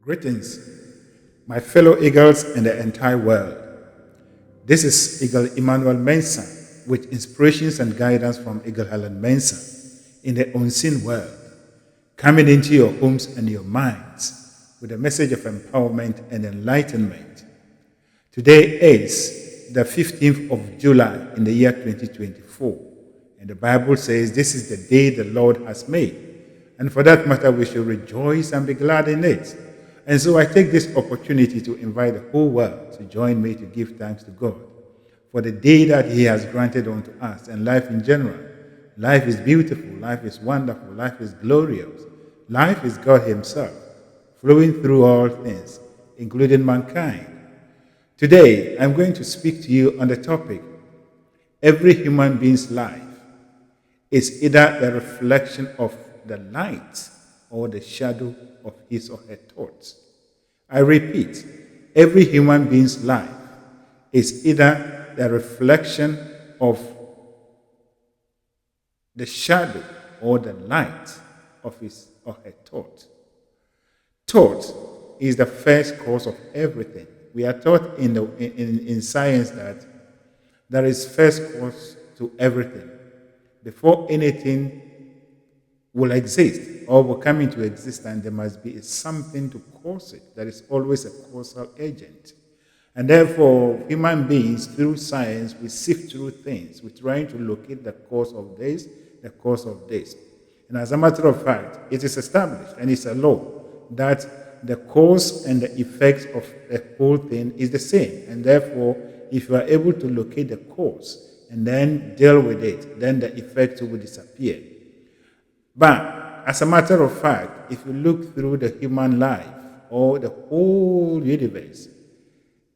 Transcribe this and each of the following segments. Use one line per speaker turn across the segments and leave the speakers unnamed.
Greetings, my fellow eagles and the entire world. This is Eagle Emmanuel Mensah with inspirations and guidance from Eagle Helen Mensah in the unseen world, coming into your homes and your minds with a message of empowerment and enlightenment. Today is the 15th of July in the year 2024, and the Bible says this is the day the Lord has made. And for that matter, we should rejoice and be glad in it. And so I take this opportunity to invite the whole world to join me to give thanks to God for the day that He has granted unto us and life in general. Life is beautiful, life is wonderful, life is glorious. Life is God Himself, flowing through all things, including mankind. Today, I'm going to speak to you on the topic, every human being's life is either the reflection of the light or the shadow of his or her thoughts. I repeat, every human being's life is either the reflection of the shadow or the light of his or her thought. Thought is the first cause of everything. We are taught in science that there is first cause to everything. Before anything will exist or will come into existence, there must be something to cause it. There is always a causal agent. And therefore, human beings, through science, we sift through things. We're trying to locate the cause of this, the cause of this. And as a matter of fact, it is established, and it's a law, that the cause and the effects of the whole thing is the same. And therefore, if you are able to locate the cause and then deal with it, then the effect will disappear. But as a matter of fact, if you look through the human life or the whole universe,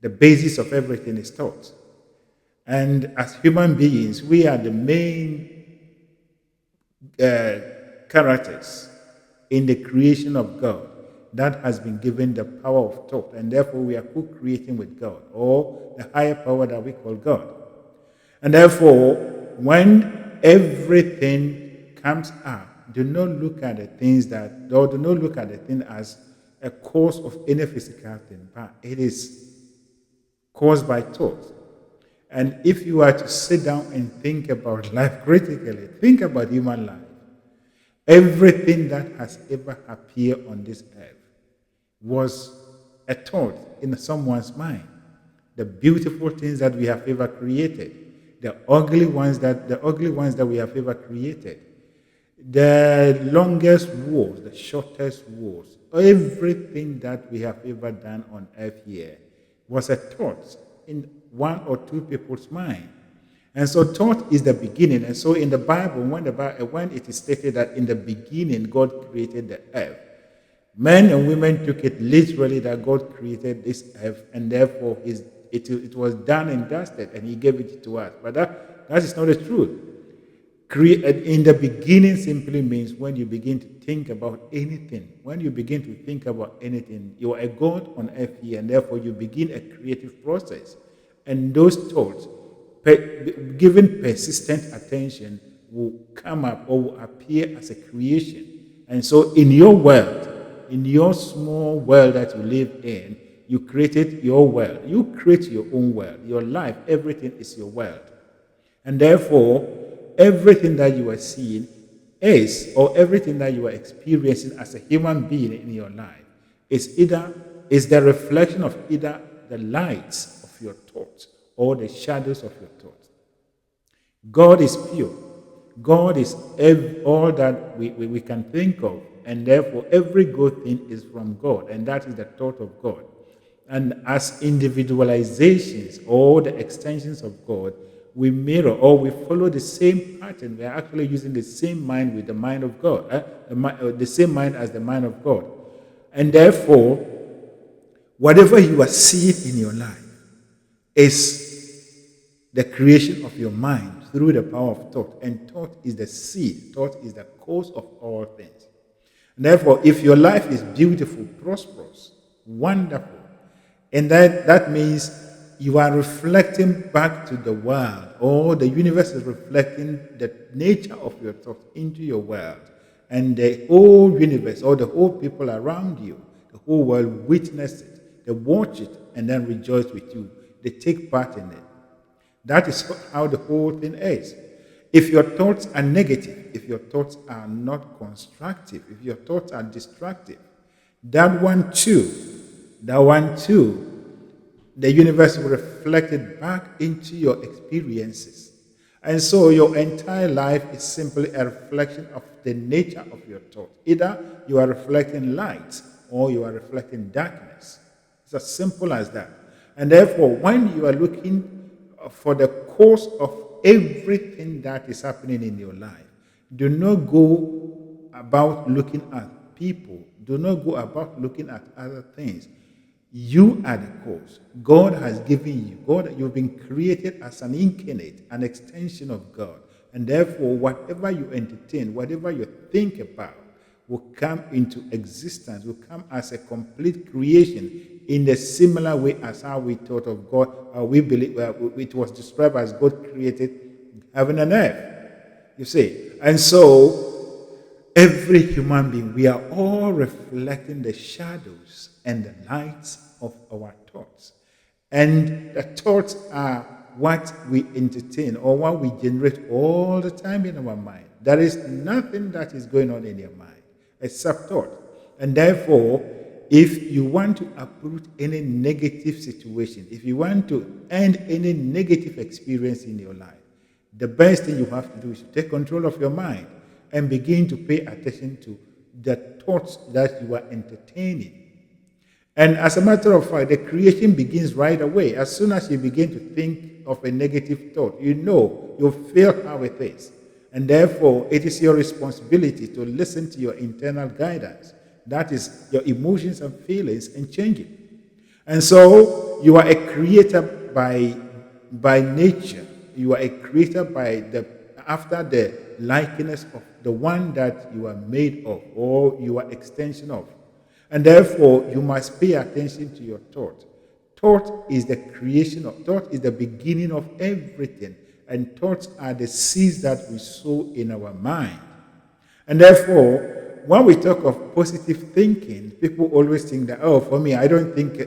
the basis of everything is thought. And as human beings, we are the main characters in the creation of God that has been given the power of thought. And therefore, we are co-creating with God, or the higher power that we call God. And therefore, when everything comes up, do not look at the things or do not look at the thing as a cause of any physical thing, but it is caused by thought. And if you are to sit down and think about life critically, think about human life. Everything that has ever appeared on this earth was a thought in someone's mind. The beautiful things that we have ever created, the ugly ones that we have ever created, the longest wars, the shortest wars, everything that we have ever done on earth here was a thought in one or two people's mind. And so thought is the beginning. And so in the Bible, when it is stated that in the beginning God created the earth, men and women took it literally that God created this earth, and therefore it was done and dusted, and He gave it to us. But that is not the truth. In the beginning simply means when you begin to think about anything. When you begin to think about anything, you are a God on earth here, and therefore you begin a creative process. And those thoughts, given persistent attention, will come up or will appear as a creation. And so in your world, in your small world that you live in, you created your world. You create your own world. Your life, everything is your world. And therefore, everything that you are seeing or everything that you are experiencing as a human being in your life is the reflection of either the lights of your thoughts or the shadows of your thoughts. God is pure. God is all that we can think of, and therefore every good thing is from God, and that is the thought of God. And as individualizations or the extensions of God, we mirror or we follow the same pattern. We are actually using the same mind with the mind of God, the same mind as the mind of God. And therefore, whatever you are seeing in your life is the creation of your mind through the power of thought. And thought is the seed. Thought is the cause of all things. And therefore, if your life is beautiful, prosperous, wonderful, and that means you are reflecting back to the world, or the universe is reflecting the nature of your thoughts into your world. And the whole universe or the whole people around you The whole world witness it. They watch it and then rejoice with you. They take part in it. That is how the whole thing is. If your thoughts are negative, if your thoughts are not constructive, if your thoughts are destructive, that one too, the universe will reflect it back into your experiences. And so your entire life is simply a reflection of the nature of your thought. Either you are reflecting light or you are reflecting darkness. It's as simple as that. And therefore, when you are looking for the cause of everything that is happening in your life, do not go about looking at people. Do not go about looking at other things. You are the cause. God has given you. God, you've been created as an incarnate, an extension of God. And therefore, whatever you entertain, whatever you think about, will come into existence, will come as a complete creation in the similar way as how we thought of God, we believe it was described as God created heaven and earth. You see. And so, every human being, we are all reflecting the shadows and the lights of our thoughts. And the thoughts are what we entertain or what we generate all the time in our mind. There is nothing that is going on in your mind except thought. And therefore, if you want to uproot any negative situation, if you want to end any negative experience in your life, the best thing you have to do is to take control of your mind and begin to pay attention to the thoughts that you are entertaining. And as a matter of fact, the creation begins right away. As soon as you begin to think of a negative thought, you feel how it is. And therefore, it is your responsibility to listen to your internal guidance. That is your emotions and feelings and change it. And so, you are a creator by nature. You are a creator after the likeness of the one that you are made of or you are extension of. And therefore, you must pay attention to your thought. Thought is the creation of, thought is the beginning of everything. And thoughts are the seeds that we sow in our mind. And therefore, when we talk of positive thinking, people always think that, for me, I don't think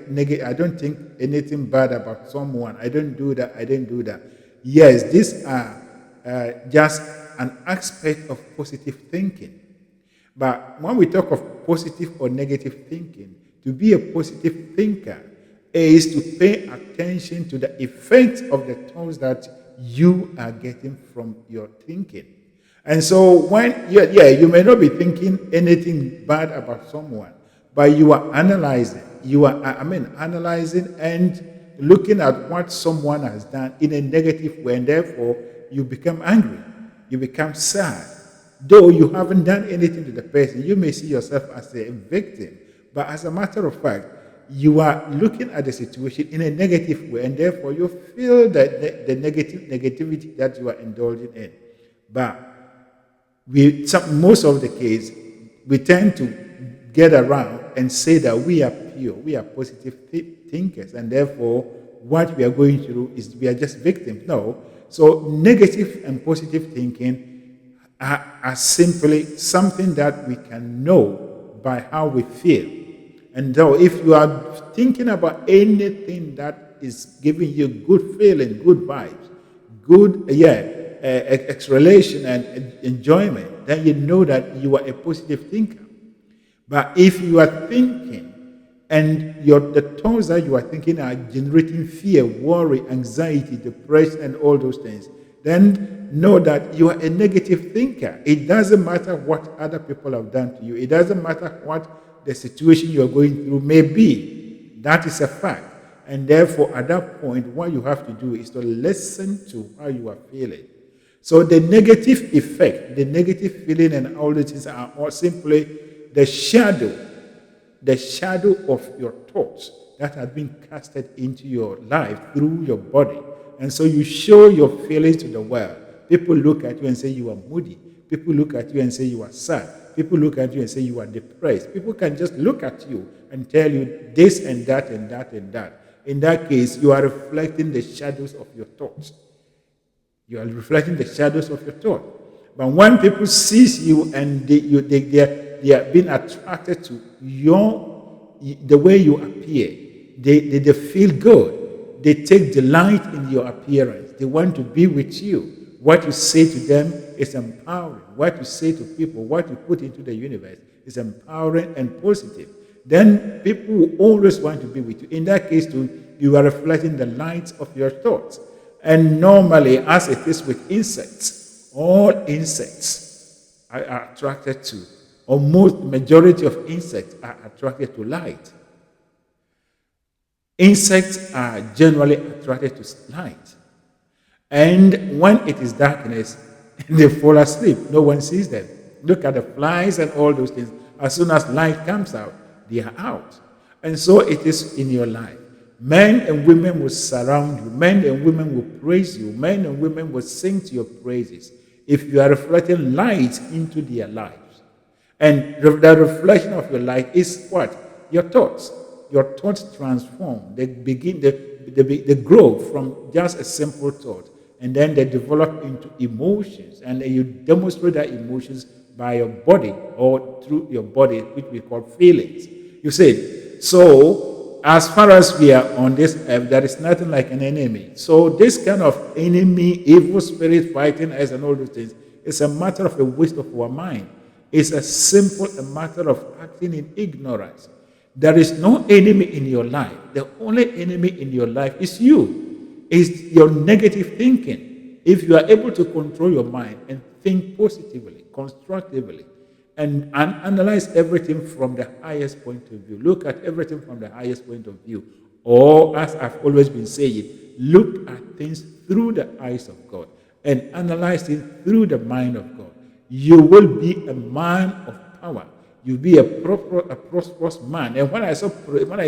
anything bad about someone. I don't do that. Yes, these are just an aspect of positive thinking. But when we talk of positive or negative thinking, to be a positive thinker is to pay attention to the effects of the thoughts that you are getting from your thinking. And so when, you may not be thinking anything bad about someone, but you are analyzing. Analyzing and looking at what someone has done in a negative way, and therefore you become angry. You become sad. Though you haven't done anything to the person, you may see yourself as a victim. But as a matter of fact, you are looking at the situation in a negative way, and therefore you feel that the negativity that you are indulging in. But most of the case, we tend to get around and say that we are pure, we are positive thinkers, and therefore what we are going through is we are just victims. No. So negative and positive thinking are simply something that we can know by how we feel. And so if you are thinking about anything that is giving you good feeling, good vibes, good exhalation and enjoyment, then you know that you are a positive thinker. But if you are thinking and the thoughts that you are thinking are generating fear, worry, anxiety, depression, and all those things, then know that you are a negative thinker. It doesn't matter what other people have done to you. It doesn't matter what the situation you are going through may be. That is a fact. And therefore, at that point, what you have to do is to listen to how you are feeling. So the negative effect, the negative feeling and all these things are all simply the shadow of your thoughts that have been casted into your life through your body. And so you show your feelings to the world. People look at you and say you are moody. People look at you and say you are sad. People look at you and say you are depressed. People can just look at you and tell you this and that and that and that. In that case, you are reflecting the shadows of your thoughts. You are reflecting the shadows of your thought. But when people see you and they are being attracted to your the way you appear. They feel good. They take delight in your appearance. They want to be with you. What you say to them is empowering. What you say to people, what you put into the universe is empowering and positive. Then people will always want to be with you. In that case, too, you are reflecting the light of your thoughts. And normally, as it is with insects, all insects are attracted to, or most majority of insects are attracted to light. Insects are generally attracted to light. And when it is darkness, they fall asleep. No one sees them. Look at the flies and all those things. As soon as light comes out, they are out. And so it is in your life. Men and women will surround you. Men and women will praise you. Men and women will sing to your praises if you are reflecting light into their lives. And the reflection of your light is what? Your thoughts. Your thoughts transform. They begin, they grow from just a simple thought. And then they develop into emotions. And then you demonstrate that emotions by your body or through your body, which we call feelings. You see, so as far as we are on this earth, there is nothing like an enemy. So this kind of enemy, evil spirit fighting us and all those things, is a matter of a waste of our mind. It's a matter of acting in ignorance. There is no enemy in your life. The only enemy in your life is you. Is your negative thinking. If you are able to control your mind and think positively, constructively, and analyze everything from the highest point of view, look at everything from the highest point of view, or as I've always been saying, look at things through the eyes of God and analyze it through the mind of God, you will be a man of power. You'll be a prosperous man. And when I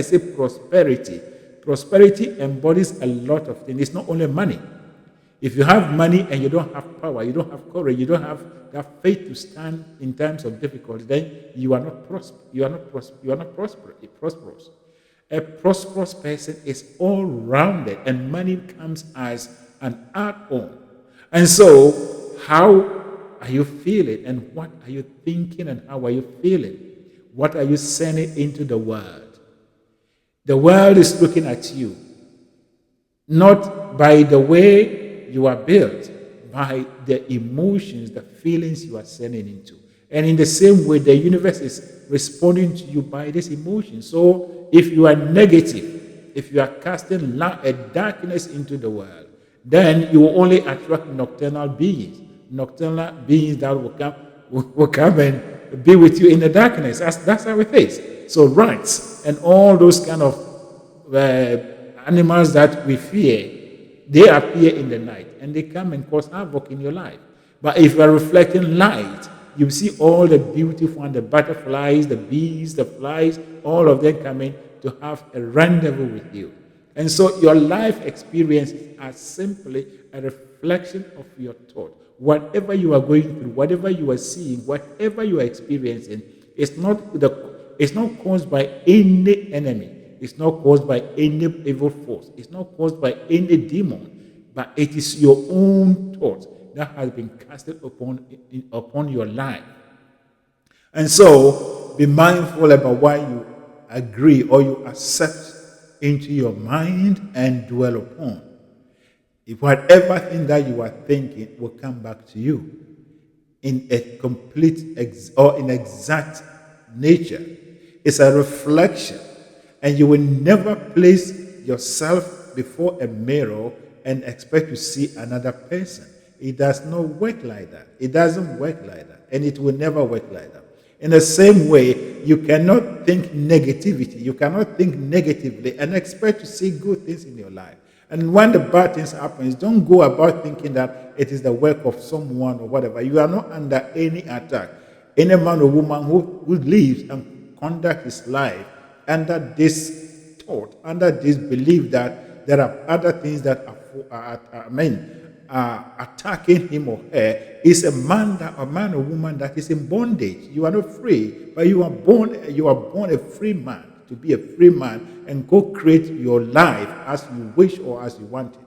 say prosperity, prosperity embodies a lot of things. It's not only money. If you have money and you don't have power, you don't have courage, you don't have that faith to stand in times of difficulty, then you are not prosperous. A prosperous person is all-rounded, and money comes as an add-on. And so, how are you feeling, and what are you thinking, and how are you feeling? What are you sending into the world? The world is looking at you, not by the way you are built, by the emotions, the feelings you are sending into. And in the same way, the universe is responding to you by this emotion. So if you are negative, if you are casting a darkness into the world, then you will only attract nocturnal beings that will come and be with you in the darkness. That's how it is. So rats and all those kind of animals that we fear, they appear in the night and they come and cause havoc in your life. But if you are reflecting light, you see all the beautiful and the butterflies, the bees, the flies, all of them coming to have a rendezvous with you. And so your life experiences are simply a reflection of your thought. Whatever you are going through, whatever you are seeing, whatever you are experiencing, it's not caused by any enemy. It's not caused by any evil force. It's not caused by any demon. But it is your own thought that has been casted upon your life. And so, be mindful about what you agree or you accept into your mind and dwell upon. If whatever thing that you are thinking will come back to you in a complete or in exact nature, it's a reflection. And you will never place yourself before a mirror and expect to see another person. It does not work like that. It doesn't work like that. And it will never work like that. In the same way, you cannot think negativity. You cannot think negatively and expect to see good things in your life. And when the bad things happen, don't go about thinking that it is the work of someone or whatever. You are not under any attack. Any man or woman who lives and conducts his life under this thought, under this belief that there are other things that are attacking him or her, is a man or woman that is in bondage. You are not free, but you are born a free man, to be a free man and go create your life as you wish or as you want it.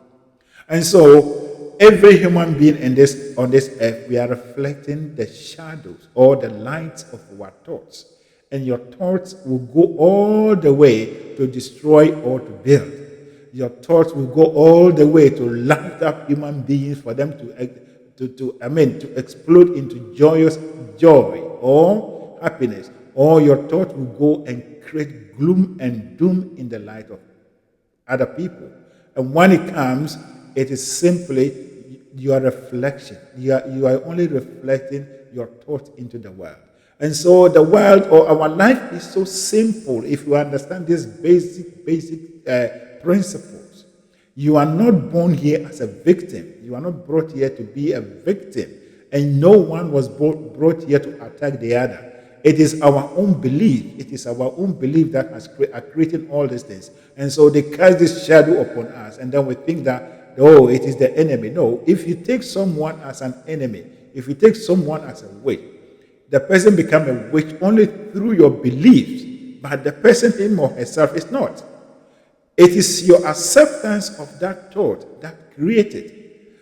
And so every human being on this earth, we are reflecting the shadows or the lights of our thoughts. And your thoughts will go all the way to destroy or to build. Your thoughts will go all the way to lift up human beings for them to explode into joyous joy or happiness. Or your thoughts will go and create gloom and doom in the light of other people. And when it comes, it is simply your reflection. You are only reflecting your thoughts into the world. And so the world or our life is so simple if you understand these basic principles. You are not born here as a victim. You are not brought here to be a victim. And no one was brought here to attack the other. It is our own belief. It is our own belief that are creating all these things. And so they cast this shadow upon us. And then we think that, oh, it is the enemy. No, if you take someone as an enemy, if you take someone as a witch, the person becomes a witch only through your beliefs. But the person, him or herself, is not. It is your acceptance of that thought that created.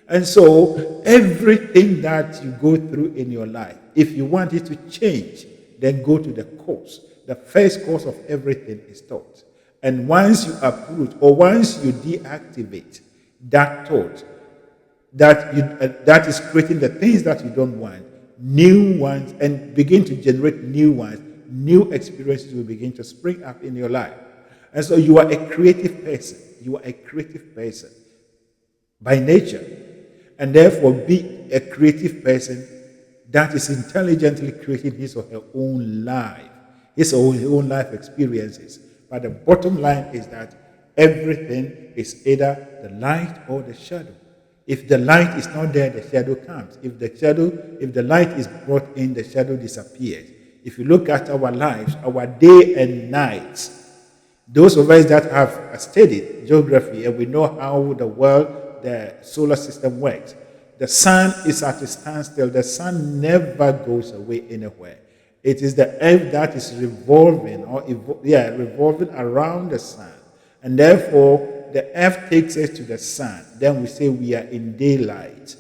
And so everything that you go through in your life, if you want it to change, then go to the cause. The first cause of everything is thought. And once you uproot or once you deactivate that thought, that is creating the things that you don't want, new ones, and begin to generate new ones, new experiences will begin to spring up in your life. And so you are a creative person. You are a creative person by nature. And therefore be a creative person that is intelligently creating his or her own life, his or her own life experiences. But the bottom line is that everything is either the light or the shadow. If the light is not there, the shadow comes. If the light is brought in, the shadow disappears. If you look at our lives, our day and nights, those of us that have studied geography and we know how the world, the solar system works, the sun is at a standstill. The sun never goes away anywhere. It is the earth that is revolving revolving around the sun. And therefore, the earth takes us to the sun. Then we say we are in daylight.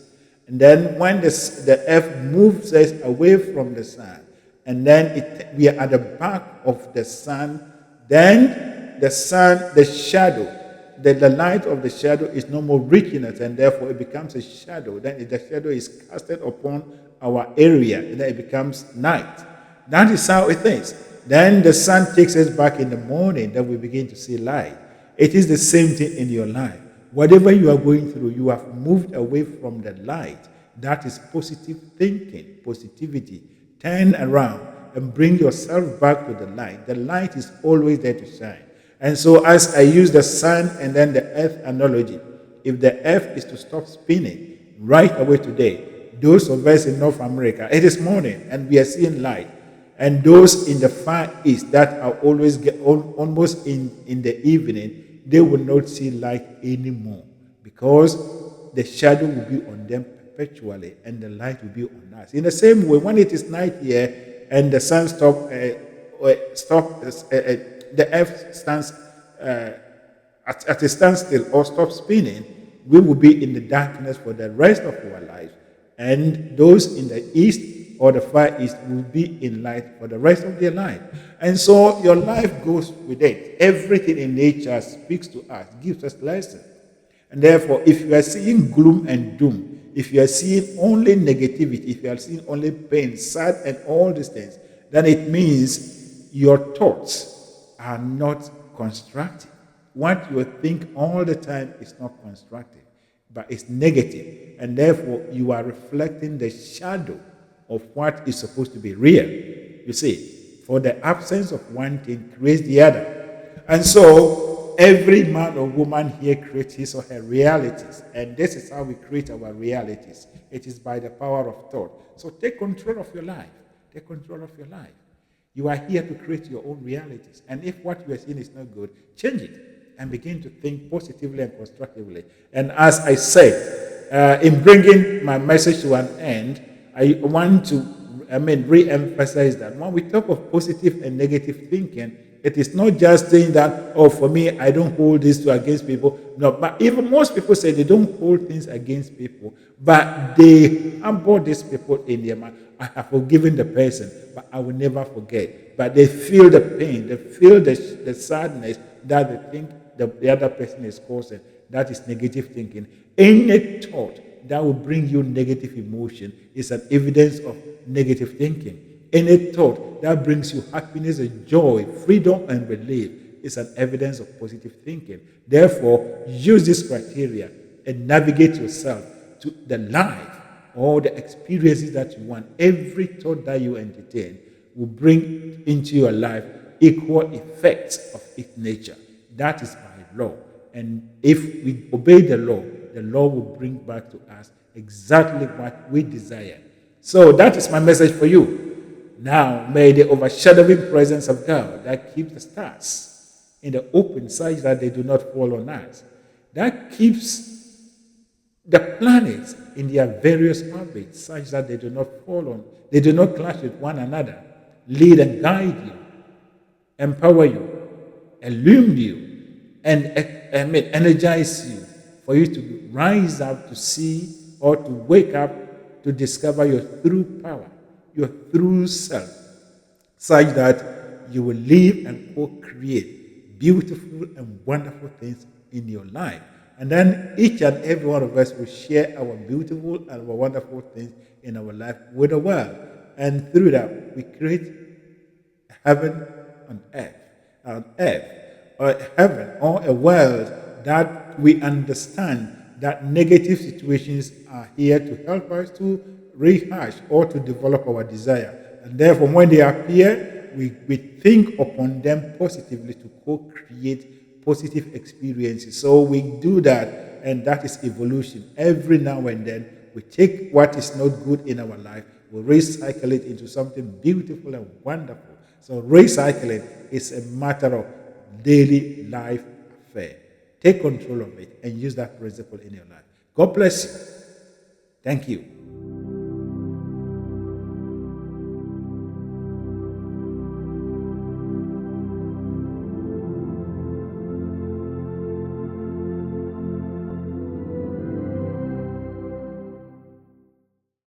And then when the earth moves us away from the sun, and then we are at the back of the sun, then the sun, the shadow, the light of the shadow is no more reaching us, and therefore it becomes a shadow. Then the shadow is casted upon our area, and then it becomes night. That is how it is. Then the sun takes us back in the morning, then we begin to see light. It is the same thing in your life. Whatever you are going through, you have moved away from the light. That is positive thinking, positivity. Turn around and bring yourself back to the light. The light is always there to shine. And so as I use the sun and then the earth analogy, if the earth is to stop spinning right away today, those of us in North America, it is morning and we are seeing light. And those in the Far East that are always almost in the evening, they will not see light anymore because the shadow will be on them perpetually and the light will be on us. In the same way, when it is night here and the sun the earth stands at a standstill or stops spinning, we will be in the darkness for the rest of our lives. And those in the east or the Far East will be in light for the rest of their life. And so your life goes with it. Everything in nature speaks to us, gives us lessons. And therefore, if you are seeing gloom and doom, if you are seeing only negativity, if you are seeing only pain, sad, and all these things, then it means your thoughts are not constructive. What you think all the time is not constructive, but it's negative. And therefore, you are reflecting the shadow of what is supposed to be real. You see, for the absence of one thing creates the other. And so, every man or woman here creates his or her realities. And this is how we create our realities. It is by the power of thought. So take control of your life. Take control of your life. You are here to create your own realities. And if what you are seeing is not good, change it and begin to think positively and constructively. And as I said, in bringing my message to an end, I want to re-emphasize that when we talk of positive and negative thinking, It is not just saying that, oh, for me, I don't hold this to against people. No, but even most people say they don't hold things against people, but they harbor these people in their mind. I have forgiven the person, but I will never forget. But they feel the pain, they feel the sadness that they think the other person is causing. That is negative thinking. Any thought that will bring you negative emotion is an evidence of negative thinking. Any thought that brings you happiness and joy, freedom and relief is an evidence of positive thinking. Therefore, use this criteria and navigate yourself to the life or the experiences that you want. Every thought that you entertain will bring into your life equal effects of its nature. That is by law. And if we obey the law will bring back to us exactly what we desire. So that is my message for you. Now, may the overshadowing presence of God that keeps the stars in the open such that they do not fall on us, that keeps the planets in their various orbits such that they do not fall on, they do not clash with one another, lead and guide you, empower you, illumine you, and energize you for you to rise up to see or to wake up to discover your true power, your true self, such that you will live and co-create beautiful and wonderful things in your life. And then each and every one of us will share our beautiful and our wonderful things in our life with the world. And through that, we create heaven on earth, or heaven, or a world that we understand that negative situations are here to help us to rehash or to develop our desire. And therefore, when they appear, we think upon them positively to co-create positive experiences. So we do that, and that is evolution. Every now and then, we take what is not good in our life, we recycle it into something beautiful and wonderful. So recycling is a matter of daily life affair. Take control of it and use that principle in your life. God bless you. Thank you.